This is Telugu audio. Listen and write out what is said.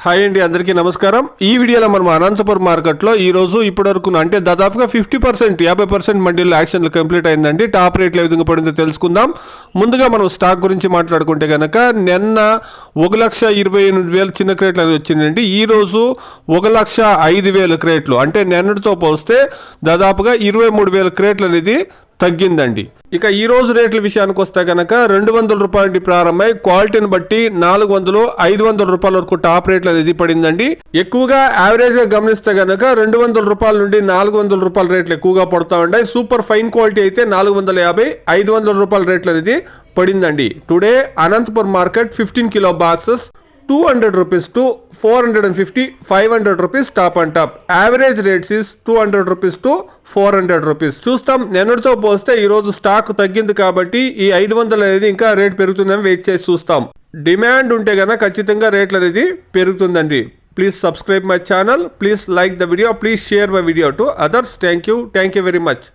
హాయ్ అండి, అందరికీ నమస్కారం. ఈ వీడియోలో మనం అనంతపురం మార్కెట్లో ఈరోజు ఇప్పటివరకు అంటే దాదాపుగా 50% మండీలో యాక్షన్లు కంప్లీట్ అయిందండి. టాప్ రేట్లు ఏ విధంగా పడిందో తెలుసుకుందాం. ముందుగా మనం స్టాక్ గురించి మాట్లాడుకుంటే కనుక నిన్న 1,28,000 చిన్న క్రేట్లు అనేది వచ్చిందండి. ఈరోజు 1,05,000 క్రేట్లు, అంటే నిన్నటితో పోస్తే దాదాపుగా 23,000 క్రేట్లు అనేది తగ్గిందండి. ఇక ఈ రోజు రేట్ల విషయానికి వస్తే కనుక 200 రూపాయల నుండి ప్రారంభమై క్వాలిటీని బట్టి 400, 500 రూపాయల వరకు టాప్ రేట్లు అనేది పడిందండి. ఎక్కువగా యావరేజ్ గా గమనిస్తే కనుక 200 రూపాయల నుండి 400 రూపాయల రేట్లు ఎక్కువగా పడుతూ ఉన్నాయి. సూపర్ ఫైన్ క్వాలిటీ అయితే 450, 500 రూపాయల రేట్లు అనేది పడిందండి. Today Anantapuram market 15 kilo boxes 200 rupees to 450, 500 rupees top and top. Average rates is 200 rupees to 400 rupees. చూస్తాం. నిన్నటితో పోస్తే ఈరోజు స్టాక్ తగ్గింది కాబట్టి ఈ 500 అనేది ఇంకా రేట్ పెరుగుతుందని వెయిట్ చేసి చూస్తాం. డిమాండ్ ఉంటే కనుక ఖచ్చితంగా రేట్లు అనేది పెరుగుతుందండి. Please subscribe my channel, please like the video, please share my video to others. Thank you very much.